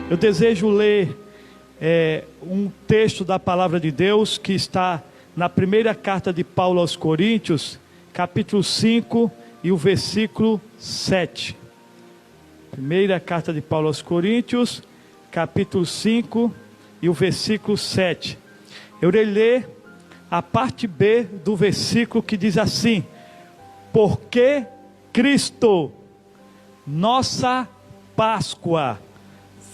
Eu desejo ler um texto da palavra de Deus que está na primeira carta de Paulo aos Coríntios, capítulo 5 e o versículo 7. Primeira carta de Paulo aos Coríntios, capítulo 5 e o versículo 7. Eu irei ler a parte B do versículo que diz assim: porque Cristo, nossa Páscoa,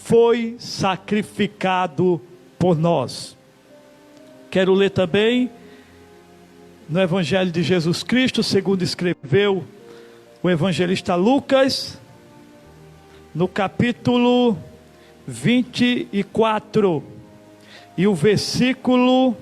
foi sacrificado por nós. Quero ler também no Evangelho de Jesus Cristo, segundo escreveu o evangelista Lucas, no capítulo 24, e o versículo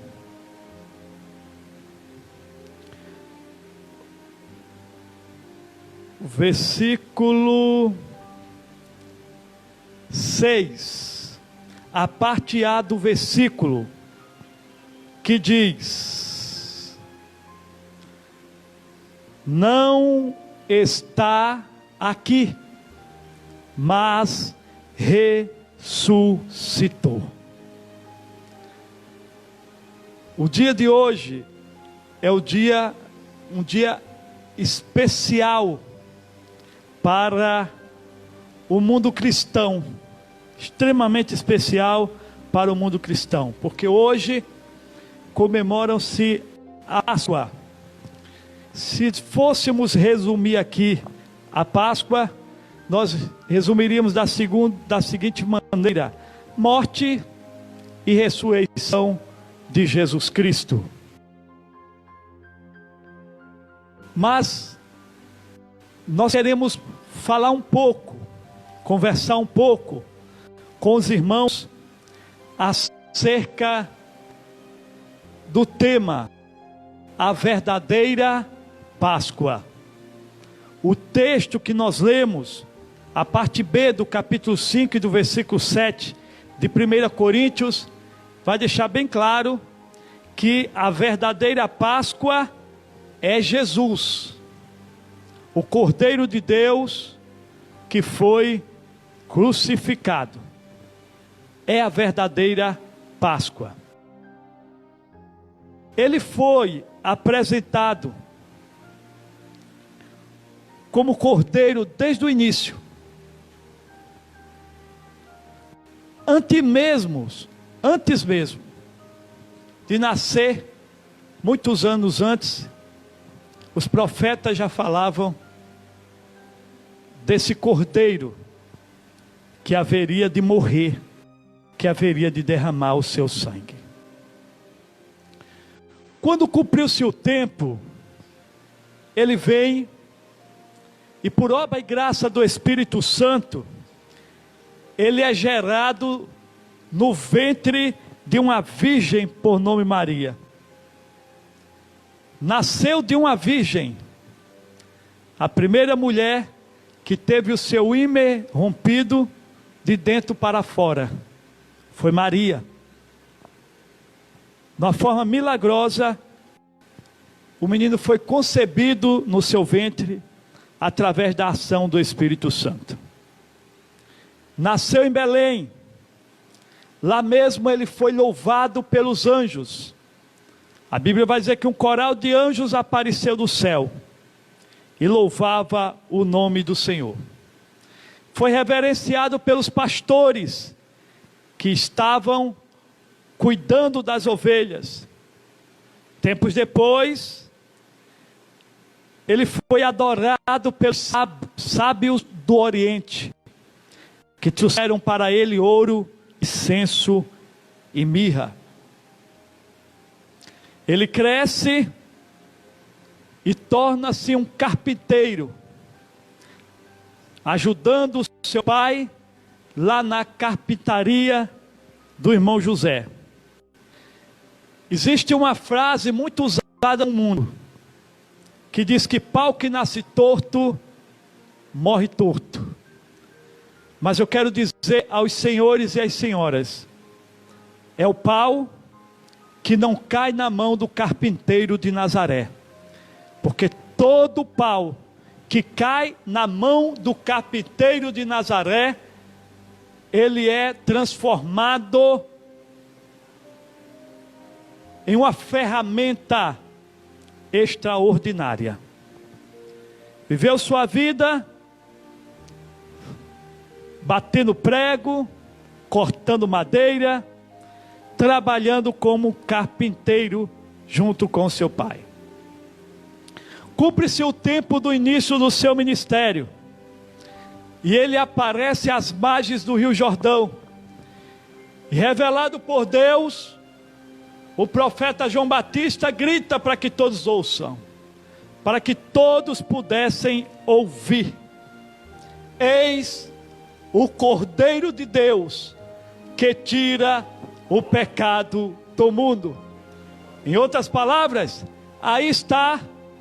6, a parte A do versículo, que diz: não está aqui, mas ressuscitou. O dia de hoje é um dia especial para o mundo cristão, extremamente especial para o mundo cristão, porque hoje comemoram-se a Páscoa. Se fôssemos resumir aqui a Páscoa, nós resumiríamos da seguinte maneira: morte e ressurreição de Jesus Cristo. Mas nós queremos falar um pouco, conversar um pouco com os irmãos acerca do tema a verdadeira Páscoa. O texto que nós lemos, a parte B do capítulo 5 e do versículo 7 de 1 Coríntios, vai deixar bem claro que a verdadeira Páscoa é Jesus, o Cordeiro de Deus que foi crucificado. É a verdadeira Páscoa. Ele foi apresentado como Cordeiro desde o início. Antes mesmo de nascer, muitos anos antes, os profetas já falavam desse Cordeiro que haveria de morrer, que haveria de derramar o seu sangue. Quando cumpriu-se o tempo, ele vem e, por obra e graça do Espírito Santo, ele é gerado no ventre de uma virgem por nome Maria. Nasceu de uma virgem, a primeira mulher que teve o seu ímã rompido de dentro para fora foi Maria. De uma forma milagrosa, o menino foi concebido no seu ventre através da ação do Espírito Santo. Nasceu em Belém. Lá mesmo ele foi louvado pelos anjos. A Bíblia vai dizer que um coral de anjos apareceu do céu e louvava o nome do Senhor. Foi reverenciado pelos pastores que estavam cuidando das ovelhas. Tempos depois, ele foi adorado pelos sábios do Oriente, que trouxeram para ele ouro, incenso e mirra. Ele cresce e torna-se um carpinteiro, ajudando seu pai lá na carpintaria do irmão José. Existe uma frase muito usada no mundo, que diz que pau que nasce torto, morre torto. Mas eu quero dizer aos senhores e às senhoras, é o pau que não cai na mão do carpinteiro de Nazaré, porque todo pau que cai na mão do carpinteiro de Nazaré ele é transformado em uma ferramenta extraordinária. Viveu sua vida batendo prego, cortando madeira, trabalhando como carpinteiro junto com seu pai. Cumpre-se o tempo do início do seu ministério, e ele aparece às margens do Rio Jordão, e revelado por Deus, o profeta João Batista grita para que todos ouçam, para que todos pudessem ouvir: eis o Cordeiro de Deus, que tira o pecado do mundo. Em outras palavras, aí está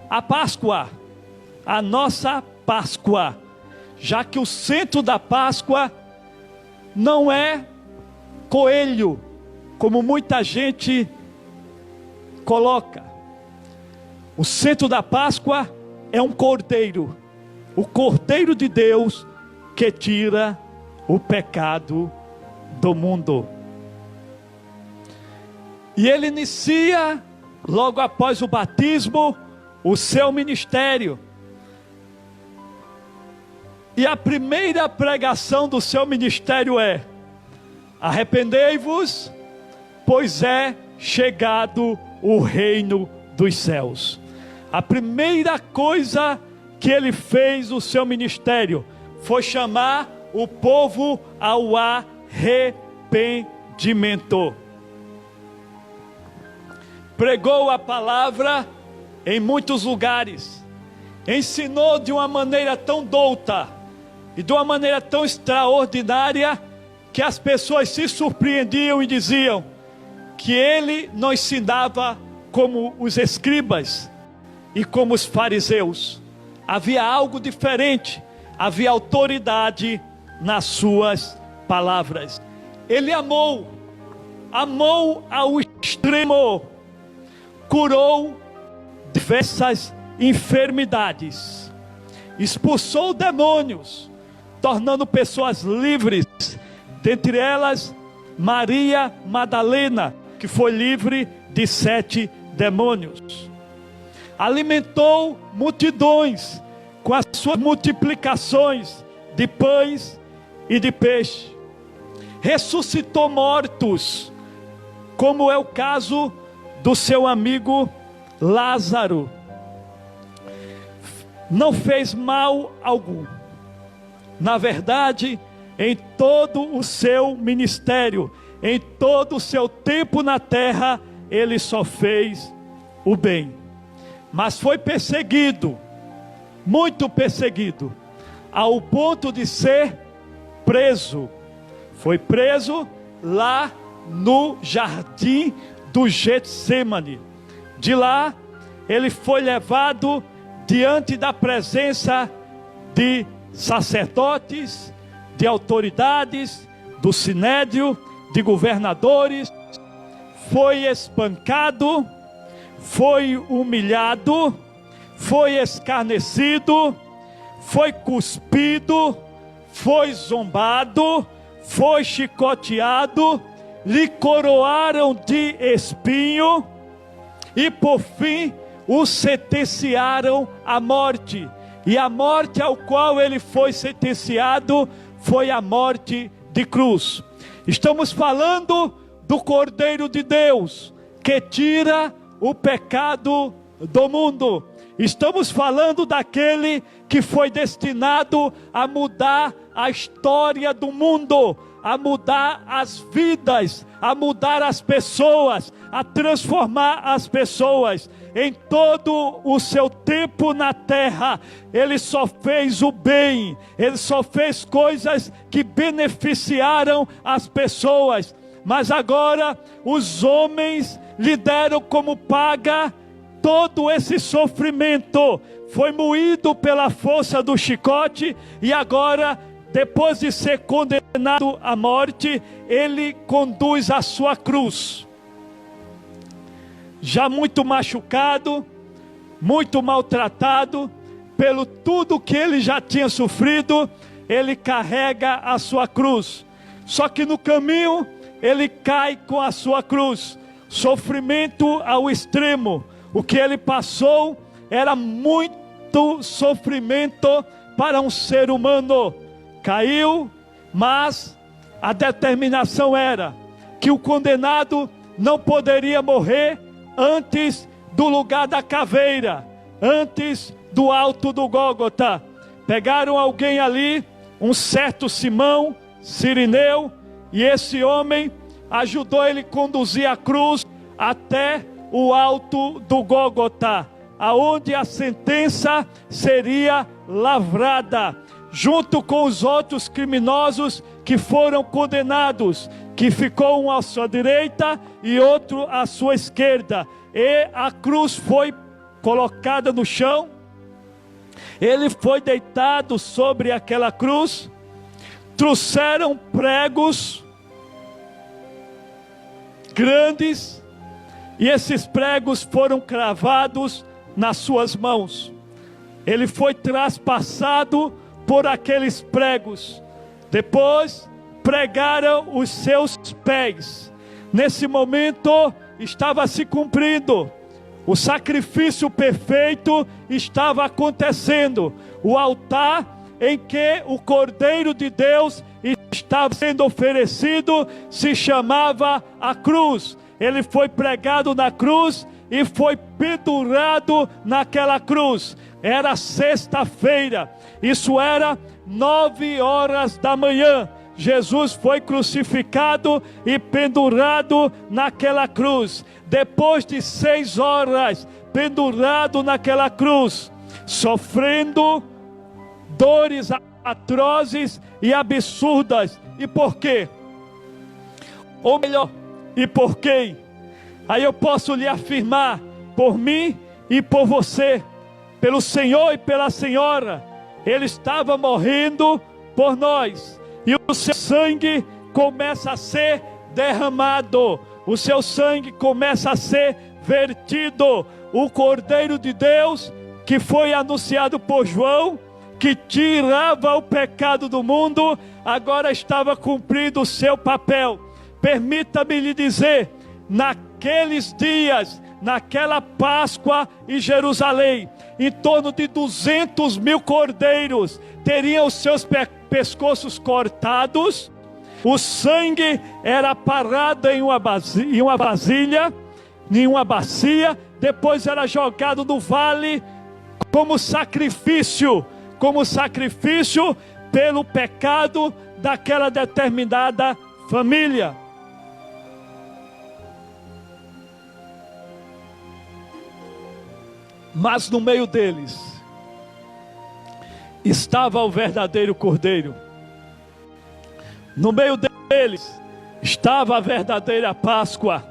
a Páscoa, a nossa Páscoa, já que o centro da Páscoa não é coelho, como muita gente coloca. O centro da Páscoa é um cordeiro, o Cordeiro de Deus, que tira o pecado do mundo. E ele inicia, logo após o batismo, o seu ministério. E a primeira pregação do seu ministério é: arrependei-vos, pois é chegado o reino dos céus. A primeira coisa que ele fez no seu ministério foi chamar o povo ao arrependimento. Pregou a palavra em muitos lugares, ensinou de uma maneira tão douta e de uma maneira tão extraordinária, que as pessoas se surpreendiam e diziam que ele não ensinava como os escribas e como os fariseus. Havia algo diferente, havia autoridade nas suas palavras. Ele amou ao extremo, curou diversas enfermidades, expulsou demônios, tornando pessoas livres, dentre elas Maria Madalena, que foi livre de 7 demônios. Alimentou multidões com as suas multiplicações de pães e de peixe. Ressuscitou mortos, como é o caso do seu amigo Lázaro. Não fez mal algum. Na verdade, em todo o seu ministério, em todo o seu tempo na terra, ele só fez o bem. Mas foi perseguido, muito perseguido, ao ponto de ser preso. Foi preso lá no jardim do Getsêmani. De lá, ele foi levado diante da presença de sacerdotes, de autoridades, do sinédrio, de governadores. Foi espancado, foi humilhado, foi escarnecido, foi cuspido, foi zombado, foi chicoteado, lhe coroaram de espinho e por fim o sentenciaram à morte. E a morte ao qual ele foi sentenciado foi a morte de cruz. Estamos falando do Cordeiro de Deus, que tira o pecado do mundo. Estamos falando daquele que foi destinado a mudar a história do mundo, a mudar as vidas, a mudar as pessoas, a transformar as pessoas. Em todo o seu tempo na terra, ele só fez o bem, ele só fez coisas que beneficiaram as pessoas. Mas agora os homens lhe deram como paga todo esse sofrimento. Foi moído pela força do chicote e agora, depois de ser condenado à morte, ele conduz a sua cruz. Já muito machucado, muito maltratado, pelo tudo que ele já tinha sofrido, ele carrega a sua cruz. Só que no caminho ele cai com a sua cruz. Sofrimento ao extremo. O que ele passou era muito sofrimento para um ser humano. Caiu, mas a determinação era que o condenado não poderia morrer antes do lugar da caveira, antes do alto do Gólgota. Pegaram alguém ali, um certo Simão Cirineu, e esse homem ajudou ele a conduzir a cruz até o alto do Gólgota, aonde a sentença seria lavrada, junto com os outros criminosos que foram condenados, que ficou um à sua direita e outro à sua esquerda. E a cruz foi colocada no chão, ele foi deitado sobre aquela cruz, trouxeram pregos grandes, e esses pregos foram cravados nas suas mãos. Ele foi traspassado por aqueles pregos. Depois pregaram os seus pés. Nesse momento estava se cumprindo. O sacrifício perfeito estava acontecendo. O altar em que o Cordeiro de Deus estava sendo oferecido se chamava a cruz. Ele foi pregado na cruz e foi pendurado naquela cruz. Era sexta-feira, isso era 9 horas da manhã. Jesus foi crucificado e pendurado naquela cruz. Depois de 6 horas pendurado naquela cruz, sofrendo dores atrozes e absurdas. E por quê? Ou melhor, e por quem? Aí eu posso lhe afirmar, por mim e por você, pelo Senhor e pela Senhora, Ele estava morrendo por nós, e o seu sangue começa a ser derramado, o seu sangue começa a ser vertido. O Cordeiro de Deus, que foi anunciado por João, que tirava o pecado do mundo, agora estava cumprindo o seu papel. Permita-me lhe dizer, naqueles dias, naquela Páscoa em Jerusalém, em torno de 200 mil cordeiros teriam os seus pescoços cortados, o sangue era parado em uma vasilha, em uma bacia, depois era jogado no vale como sacrifício pelo pecado daquela determinada família. Mas no meio deles estava o verdadeiro Cordeiro. No meio deles estava a verdadeira Páscoa.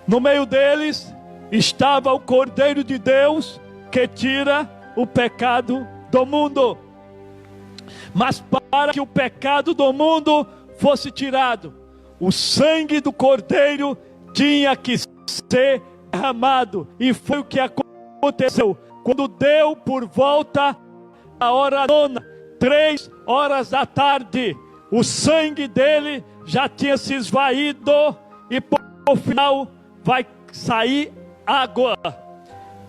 No meio deles estava o Cordeiro de Deus que tira o pecado do mundo. Mas para que o pecado do mundo fosse tirado, o sangue do Cordeiro tinha que ser derramado. E foi o que aconteceu. Quando deu por volta a hora nona, 3 horas da tarde, o sangue dele já tinha se esvaído, e por final vai sair água.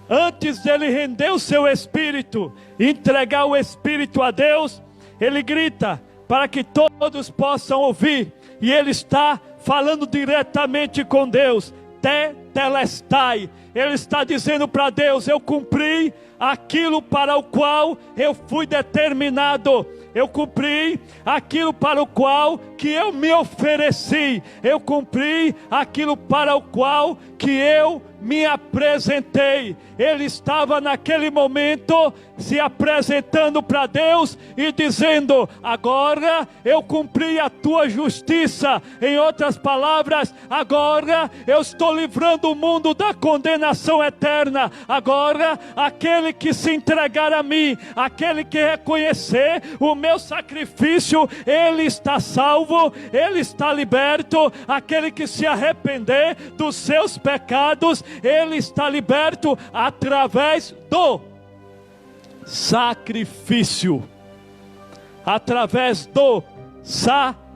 Antes dele render o seu espírito, entregar o espírito a Deus, ele grita para que todos possam ouvir, e ele está falando diretamente com Deus. Tetelestai, ele está dizendo para Deus: eu cumpri aquilo para o qual eu fui determinado, eu cumpri aquilo para o qual que eu me ofereci, eu cumpri aquilo para o qual que eu me apresentei. Ele estava naquele momento se apresentando para Deus e dizendo: agora eu cumpri a tua justiça. Em outras palavras, agora eu estou livrando o mundo da condenação eterna. Agora aquele que se entregar a mim, aquele que reconhecer o meu sacrifício, ele está salvo, ele está liberto. Aquele que se arrepender dos seus pecados, ele está liberto através do sacrifício. Através do sacrifício.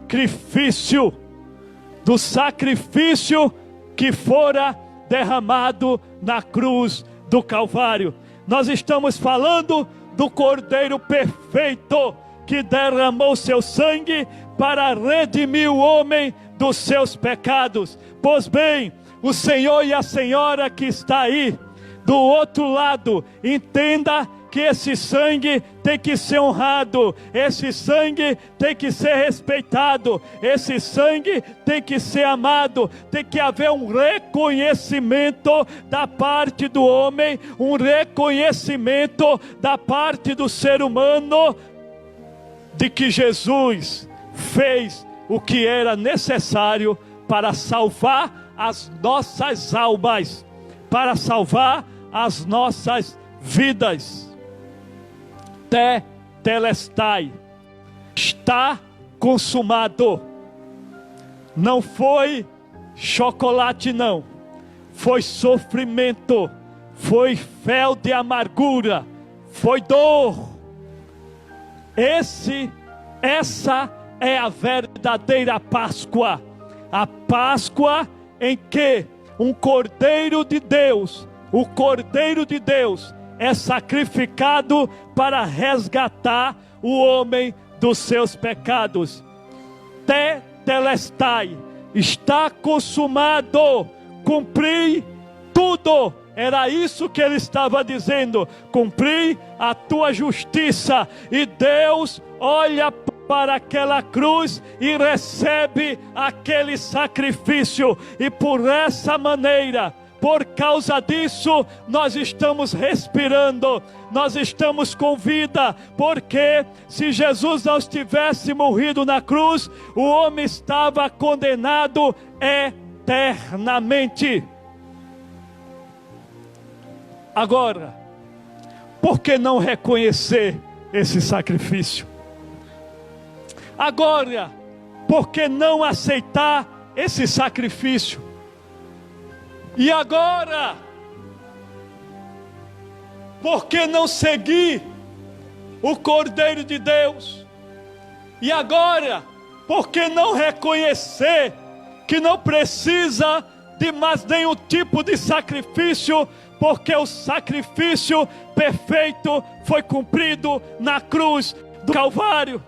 sacrifício, que fora derramado na cruz do Calvário. Nós estamos falando do Cordeiro perfeito que derramou seu sangue para redimir o homem dos seus pecados. Pois bem, o Senhor e a senhora que está aí do outro lado, entenda que esse sangue tem que ser honrado, esse sangue tem que ser respeitado, esse sangue tem que ser amado, tem que haver um reconhecimento da parte do homem, um reconhecimento da parte do ser humano, de que Jesus fez o que era necessário para salvar as nossas almas, para salvar as nossas vidas. Tetelestai, está consumado. Não foi chocolate não, foi sofrimento, foi fel de amargura, foi dor. Essa é a verdadeira Páscoa, a Páscoa em que um Cordeiro de Deus, o Cordeiro de Deus é sacrificado para resgatar o homem dos seus pecados. Tetelestai, está consumado, cumpri tudo. Era isso que ele estava dizendo: cumpri a tua justiça. E Deus olha para aquela cruz e recebe aquele sacrifício, e por essa maneira, por causa disso, nós estamos respirando, nós estamos com vida, porque se Jesus não tivesse morrido na cruz, o homem estava condenado eternamente. Agora, por que não reconhecer esse sacrifício? Agora, por que não aceitar esse sacrifício? E agora, por que não seguir o Cordeiro de Deus? E agora, por que não reconhecer que não precisa de mais nenhum tipo de sacrifício, porque o sacrifício perfeito foi cumprido na cruz do Calvário?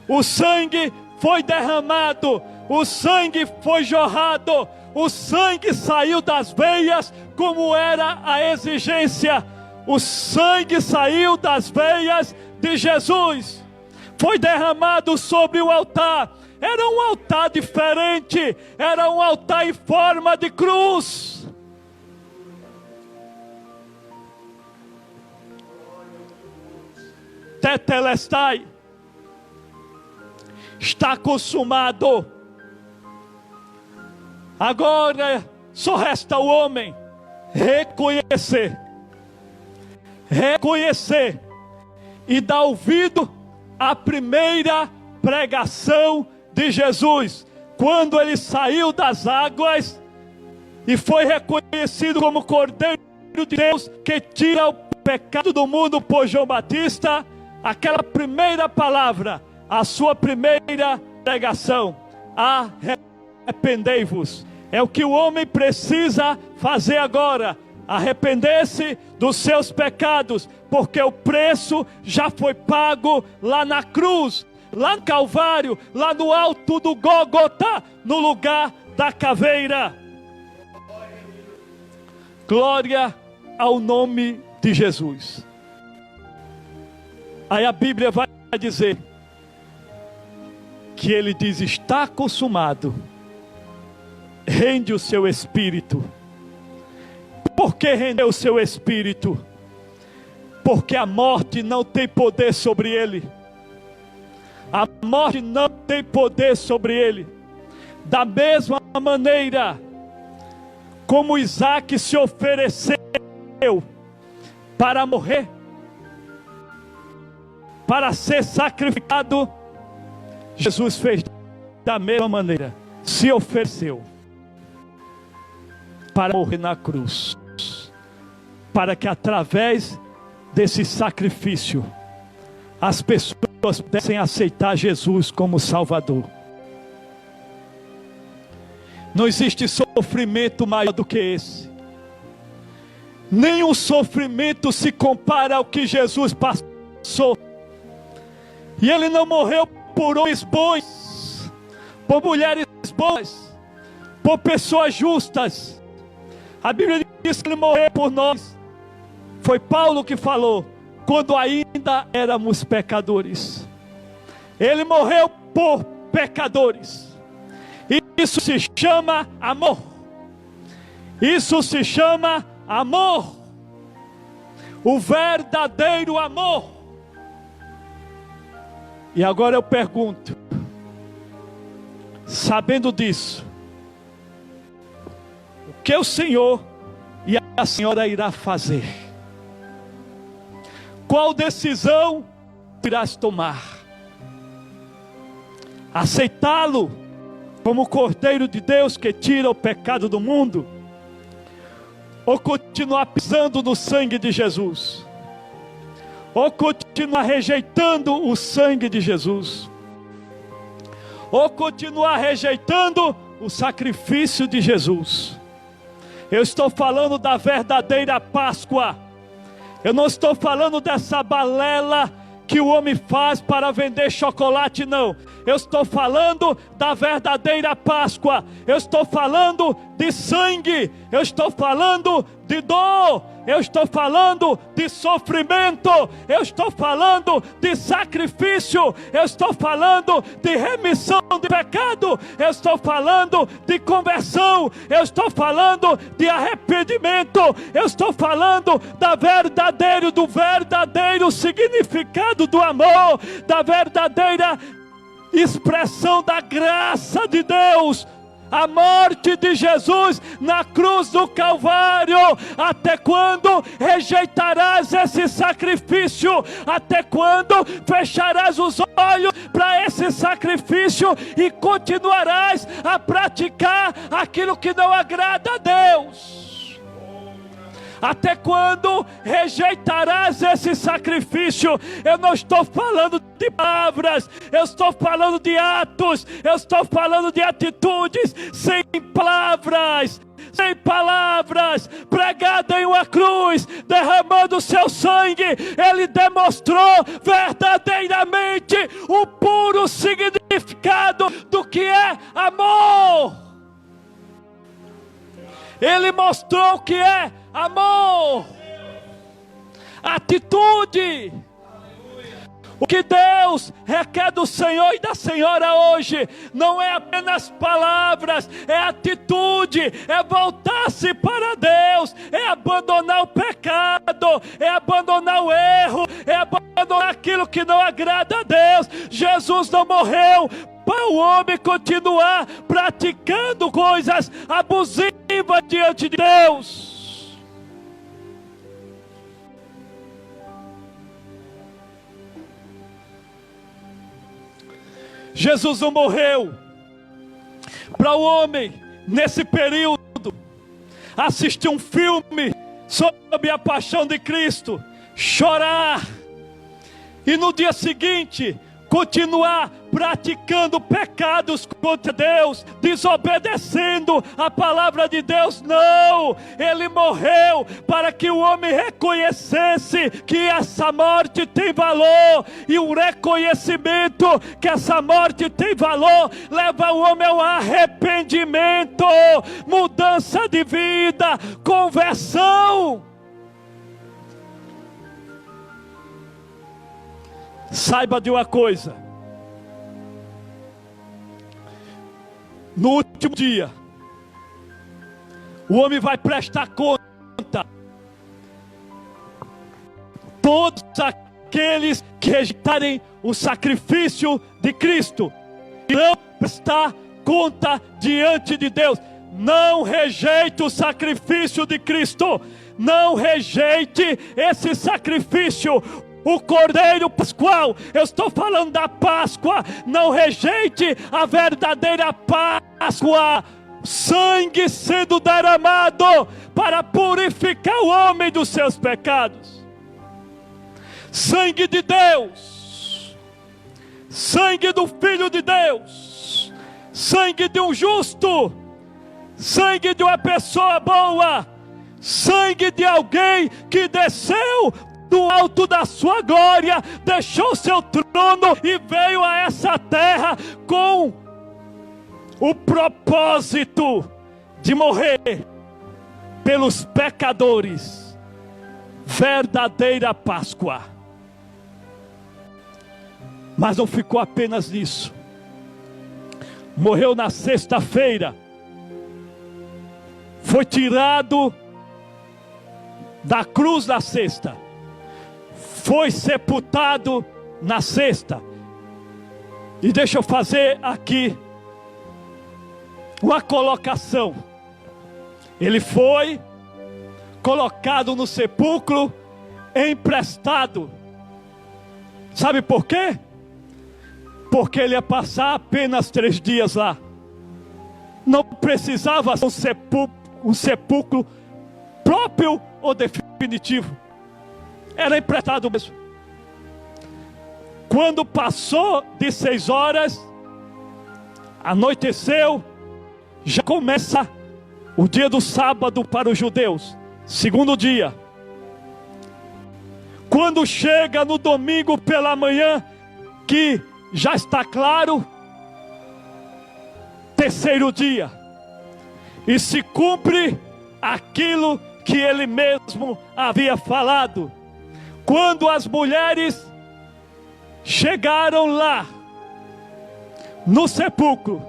O sangue foi derramado, o sangue foi jorrado, o sangue saiu das veias como era a exigência. O sangue saiu das veias de Jesus, foi derramado sobre o altar. Era um altar diferente, era um altar em forma de cruz. Tetelestai, está consumado. Agora só resta o homem reconhecer e dar ouvido à primeira pregação de Jesus, quando ele saiu das águas e foi reconhecido como Cordeiro de Deus que tira o pecado do mundo por João Batista. Aquela primeira palavra, a sua primeira pregação: arrependei-vos. É o que o homem precisa fazer agora: arrepender-se dos seus pecados, porque o preço já foi pago lá na cruz, lá no Calvário, lá no alto do Gólgota, no lugar da caveira. Glória ao nome de Jesus. Aí a Bíblia vai dizer que ele diz: está consumado. Rende o seu espírito. Por que rendeu o seu espírito? Porque a morte não tem poder sobre ele. A morte não tem poder sobre ele. Da mesma maneira como Isaac se ofereceu para morrer, para ser sacrificado, Jesus fez da mesma maneira, se ofereceu para morrer na cruz, para que através desse sacrifício as pessoas pudessem aceitar Jesus como Salvador. Não existe sofrimento maior do que esse. Nenhum sofrimento se compara ao que Jesus passou. E Ele não morreu por homens bons, por mulheres boas, por pessoas justas. A Bíblia diz que Ele morreu por nós. Foi Paulo que falou, quando ainda éramos pecadores. Ele morreu por pecadores. Isso se chama amor. Isso se chama amor. O verdadeiro amor. E agora eu pergunto, sabendo disso, o que o Senhor e a senhora irá fazer? Qual decisão irás tomar? Aceitá-lo como o Cordeiro de Deus que tira o pecado do mundo? Ou continuar pisando no sangue de Jesus? Ou continuar rejeitando o sangue de Jesus? Ou continuar rejeitando o sacrifício de Jesus? Eu estou falando da verdadeira Páscoa. Eu não estou falando dessa balela que o homem faz para vender chocolate, não. Eu estou falando da verdadeira Páscoa. Eu estou falando de sangue. Eu estou falando de dor. Eu estou falando de sofrimento. Eu estou falando de sacrifício. Eu estou falando de remissão de pecado. Eu estou falando de conversão. Eu estou falando de arrependimento. Eu estou falando do verdadeiro significado do amor, da verdadeira expressão da graça de Deus. A morte de Jesus na cruz do Calvário. Até quando rejeitarás esse sacrifício? Até quando fecharás os olhos para esse sacrifício e continuarás a praticar aquilo que não agrada a Deus? Até quando rejeitarás esse sacrifício? Eu não estou falando de palavras, eu estou falando de atos, eu estou falando de atitudes. Sem palavras, pregado em uma cruz, derramando o seu sangue, Ele demonstrou verdadeiramente o puro significado do que é amor. Ele mostrou o que é amor, atitude. O que Deus requer do Senhor e da Senhora hoje não é apenas palavras, é atitude, é voltar-se para Deus, é abandonar o pecado, é abandonar o erro, é abandonar aquilo que não agrada a Deus. Jesus não morreu para o homem continuar praticando coisas abusivas diante de Deus. Jesus não morreu para o homem, nesse período, assistir um filme sobre a paixão de Cristo, chorar, e no dia seguinte continuar praticando pecados contra Deus, desobedecendo a palavra de Deus. Não, Ele morreu para que o homem reconhecesse que essa morte tem valor, e o reconhecimento que essa morte tem valor leva o homem ao arrependimento, mudança de vida, conversão. Saiba de uma coisa: no último dia, o homem vai prestar conta. Todos aqueles que rejeitarem o sacrifício de Cristo irão prestar conta diante de Deus. Não rejeite o sacrifício de Cristo. Não rejeite esse sacrifício. O Cordeiro Pascual, eu estou falando da Páscoa. Não rejeite a verdadeira Páscoa. Sangue sendo derramado para purificar o homem dos seus pecados. Sangue de Deus, sangue do Filho de Deus, sangue de um justo, sangue de uma pessoa boa, sangue de alguém que desceu do alto da sua glória, deixou seu trono e veio a essa terra com o propósito de morrer pelos pecadores. Verdadeira Páscoa. Mas não ficou apenas nisso. Morreu na sexta-feira. Foi tirado da cruz na sexta. Foi sepultado na sexta. E deixa eu fazer aqui uma colocação. Ele foi colocado no sepulcro emprestado. Sabe por quê? Porque ele ia passar apenas 3 dias lá. Não precisava ser um sepulcro próprio ou definitivo. Era emprestado mesmo. Quando passou de 6 horas, anoiteceu, já começa o dia do sábado para os judeus, segundo dia. Quando chega no domingo pela manhã, que já está claro, terceiro dia, e se cumpre aquilo que ele mesmo havia falado. Quando as mulheres chegaram lá no sepulcro,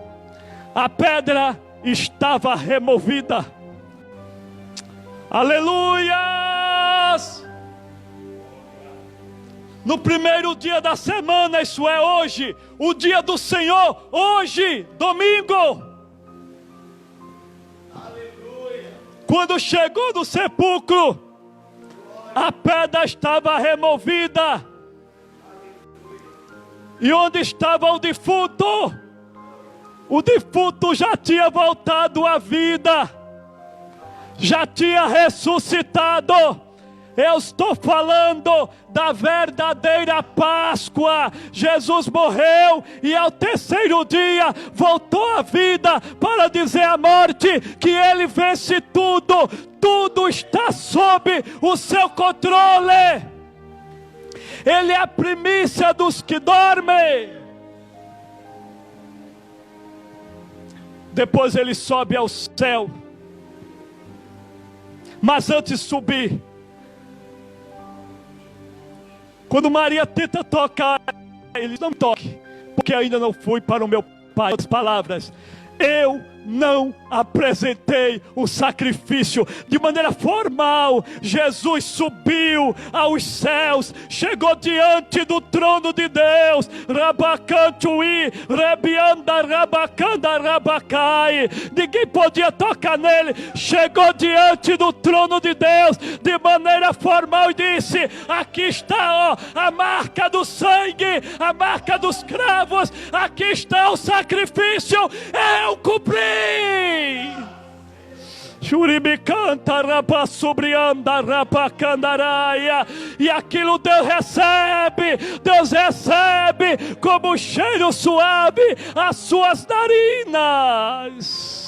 a pedra estava removida. Aleluias! No primeiro dia da semana, isso é hoje, o dia do Senhor, hoje, domingo. Aleluia! Quando chegou no sepulcro, a pedra estava removida. E onde estava o defunto? O defunto já tinha voltado à vida, já tinha ressuscitado. Eu estou falando da verdadeira Páscoa. Jesus morreu e ao terceiro dia voltou à vida para dizer à morte que ele vence tudo. Tudo está sob o seu controle. Ele é a primícia dos que dormem. Depois ele sobe ao céu. Mas antes de subir, quando Maria tenta tocar, ele não toque, porque ainda não fui para o meu Pai. As palavras: eu não apresentei o sacrifício. De maneira formal, Jesus subiu aos céus, chegou diante do trono de Deus. Rabacantui, Rebianda, Rabacanda, Rabacai. Ninguém podia tocar nele. Chegou diante do trono de Deus de maneira formal e disse: aqui está, ó, a marca do sangue, a marca dos cravos. Aqui está o sacrifício. Eu cumpri. Churibicanta, rabassubrianda, rabacandaraia. E aquilo Deus recebe como cheiro suave as suas narinas.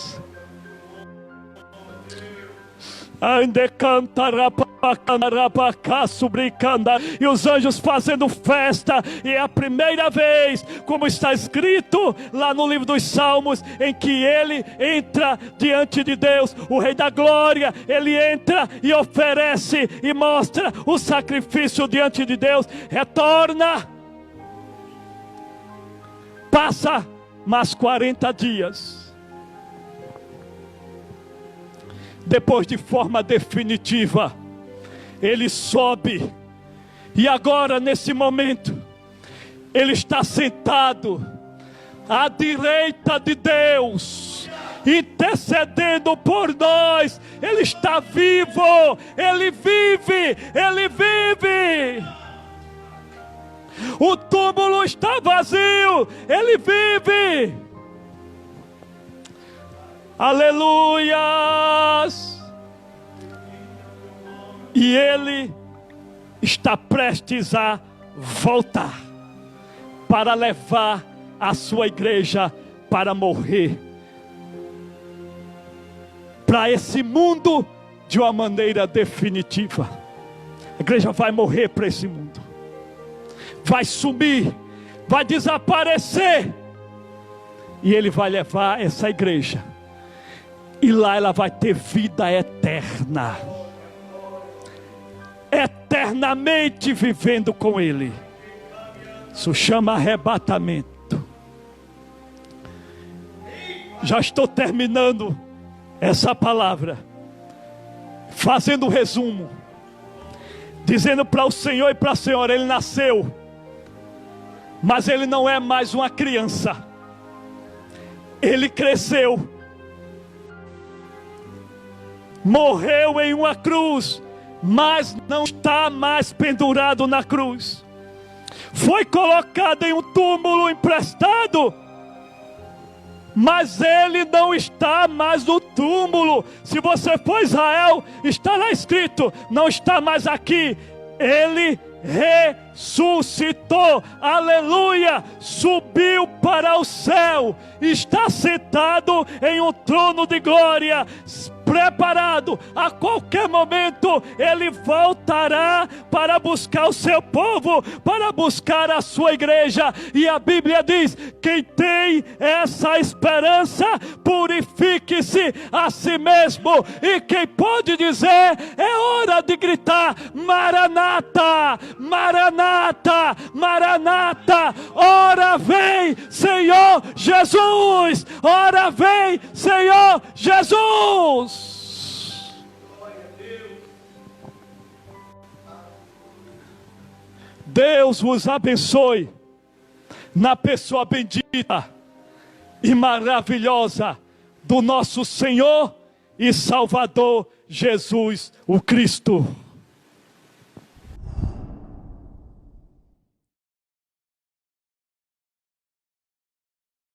E os anjos fazendo festa. E é a primeira vez, como está escrito lá no livro dos Salmos, em que ele entra diante de Deus, o Rei da Glória. Ele entra e oferece e mostra o sacrifício diante de Deus. Retorna. Passa mais 40 dias. Depois, de forma definitiva, ele sobe. E agora, nesse momento, ele está sentado à direita de Deus, intercedendo por nós. Ele está vivo. Ele vive. Ele vive. O túmulo está vazio. Ele vive. Aleluias! E ele está prestes a voltar para levar a sua igreja para morrer. para esse mundo de uma maneira definitiva. A igreja vai morrer para esse mundo, vai sumir, vai desaparecer, e Ele vai levar essa igreja, e lá ela vai ter vida eterna, eternamente vivendo com Ele. Isso chama arrebatamento. Já estou terminando essa palavra, fazendo um resumo, dizendo para o Senhor e para a Senhora: Ele nasceu, mas Ele não é mais uma criança. Ele cresceu, morreu em uma cruz, mas não está mais pendurado na cruz. Foi colocado em um túmulo emprestado, mas Ele não está mais no túmulo. Se você for Israel, está lá escrito: não está mais aqui. Ele ressuscitou, aleluia, subiu para o céu, está sentado em um trono de glória, preparado. A qualquer momento Ele voltará para buscar o seu povo, para buscar a sua igreja. E a Bíblia diz: quem tem essa esperança, purifique-se a si mesmo. E quem pode dizer: é hora de gritar: Maranata, Maranata, Maranata, ora vem Senhor Jesus, ora vem Senhor Jesus. Deus vos abençoe na pessoa bendita e maravilhosa do nosso Senhor e Salvador Jesus o Cristo.